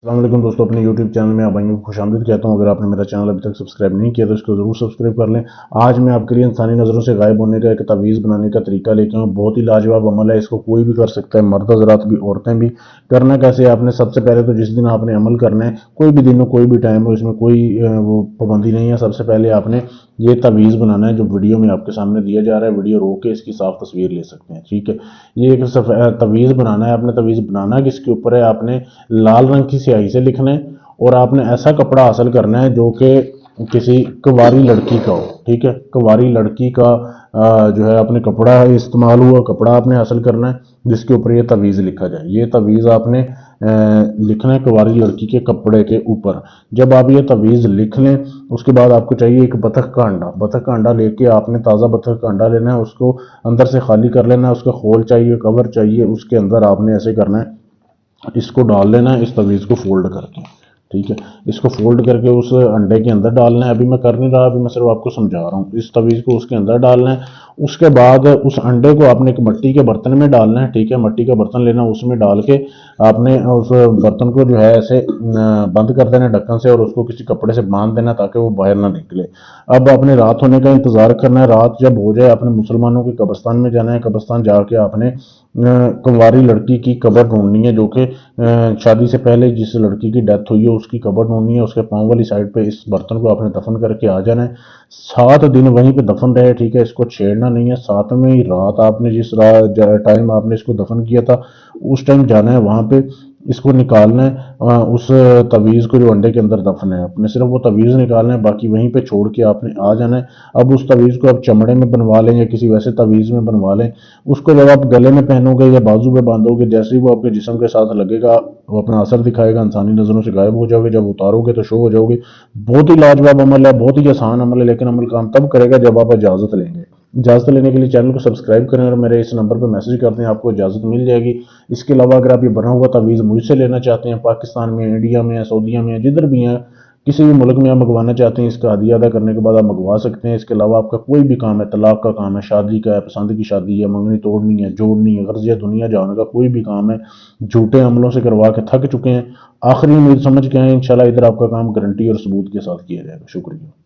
السلام علیکم دوستوں، اپنے یوٹیوب چینل میں آپ بھائیوں کو خوش آمدید کہتا ہوں۔ اگر آپ نے میرا چینل ابھی تک سبسکرائب نہیں کیا تو اس کو ضرور سبسکرائب کر لیں۔ آج میں آپ کے لیے انسانی نظروں سے غائب ہونے کا ایک تعویذ بنانے کا طریقہ لے کے آؤں۔ بہت ہی لاجواب عمل ہے، اس کو کوئی بھی کر سکتا ہے، مرد حضرات بھی، عورتیں بھی۔ کرنا کیسے ہے، آپ نے سب سے پہلے تو جس دن آپ نے عمل کرنا ہے، کوئی بھی دن ہو کوئی بھی ٹائم ہو، اس میں کوئی وہ پابندی نہیں ہے۔ سب سے پہلے آپ نے یہ تعویذ بنانا ہے جو ویڈیو میں آپ کے سامنے دیا جا رہا ہے۔ ویڈیو روک کے اس کی صاف تصویر لے سکتے ہیں، ٹھیک ہے۔ یہ ایک تعویذ بنانا ہے۔ آپ نے تعویذ بنانا کس کے اوپر ہے، آپ نے لال رنگ کی سیاہی سے لکھنا ہے اور آپ نے ایسا کپڑا حاصل کرنا ہے جو کہ کسی کنواری لڑکی کا ہو، ٹھیک ہے۔ کنواری لڑکی کا جو ہے اپنے کپڑا استعمال ہوا کپڑا آپ نے حاصل کرنا ہے جس کے اوپر یہ تعویذ لکھا جائے۔ یہ تعویذ آپ نے لکھنا ہے کنواری لڑکی کے کپڑے کے اوپر۔ جب آپ یہ تعویذ لکھ لیں اس کے بعد آپ کو چاہیے ایک بطخ کا انڈا۔ بطخ کا انڈا لے کے آپ نے تازہ بطخ کا انڈا لینا ہے، اس کو اندر سے خالی کر لینا ہے، اس کا خول چاہیے، کور چاہیے، اس کے اندر آپ نے ایسے کرنا ہے، اس کو ڈال لینا ہے، اس تعویذ کو فولڈ کر کے، ٹھیک ہے۔ اس کو فولڈ کر کے اس انڈے کے اندر ڈالنا ہے۔ ابھی میں کر نہیں رہا، ابھی میں صرف آپ کو سمجھا رہا ہوں۔ اس تعویذ کو اس کے اندر ڈالنا ہے۔ اس کے بعد اس انڈے کو آپ نے ایک مٹی کے برتن میں ڈالنا ہے، ٹھیک ہے۔ مٹی کا برتن لینا، اس میں ڈال کے آپ نے اس برتن کو جو ہے ایسے بند کر دینا ڈھکن سے، اور اس کو کسی کپڑے سے باندھ دینا تاکہ وہ باہر نہ نکلے۔ اب آپ نے رات ہونے کا انتظار کرنا ہے۔ رات جب ہو جائے آپ نے مسلمانوں کے قبرستان میں جانا ہے۔ قبرستان جا کے آپ نے کنواری لڑکی کی قبر ڈھونڈنی ہے جو کہ شادی سے پہلے جس لڑکی کی ڈیتھ ہوئی ہے اس کی قبر ڈھونڈنی ہے۔ اس کے پاؤں والی سائڈ پہ اس برتن کو آپ نے دفن کر کے آ جانا ہے۔ 7 دن وہیں پہ دفن رہے، ٹھیک ہے۔ اس کو چھیڑنا نہیں ہے۔ 7ویں رات آپ نے جس ٹائم آپ نے اس کو دفن کیا تھا اس ٹائم جانا ہے وہاں پہ، اس کو نکالنا ہے، اس تعویذ کو جو انڈے کے اندر دفن ہے، آپ نے صرف وہ تعویذ نکالنا ہے، باقی وہیں پہ چھوڑ کے آپ نے آ جانا ہے۔ اب اس تعویذ کو آپ چمڑے میں بنوا لیں یا کسی ویسے تعویذ میں بنوا لیں۔ اس کو جب آپ گلے میں پہنو گے یا بازو پہ باندھو گے، جیسے ہی وہ آپ کے جسم کے ساتھ لگے گا وہ اپنا اثر دکھائے گا، انسانی نظروں سے غائب ہو جاؤ گے۔ جب اتارو گے تو شو ہو جاؤ گے۔ بہت ہی لاجواب عمل ہے، بہت ہی آسان عمل ہے، لیکن عمل کام تب کرے گا جب آپ اجازت لیں گے۔ اجازت لینے کے لیے چینل کو سبسکرائب کریں اور میرے اس نمبر پہ میسج کر دیں، آپ کو اجازت مل جائے گی۔ اس کے علاوہ اگر آپ یہ بنا ہوا تعویذ مجھ سے لینا چاہتے ہیں، پاکستان میں، انڈیا میں، سعودیہ میں، جدھر بھی ہیں، کسی بھی ملک میں آپ منگوانا چاہتے ہیں، اس کا عطیہ ادا کرنے کے بعد آپ منگوا سکتے ہیں۔ اس کے علاوہ آپ کا کوئی بھی کام ہے، طلاق کا کام ہے، شادی کا ہے، پسند کی شادی ہے، منگنی توڑنی ہے، جوڑنی ہے، غرضیہ دنیا جانے کا کوئی بھی کام ہے، جھوٹے عملوں سے کروا کے تھک چکے ہیں، آخری امید سمجھ کے آئیں، انشاءاللہ ادھر آپ کا کام گارنٹی اور ثبوت کے ساتھ کیا جائے گا۔ شکریہ۔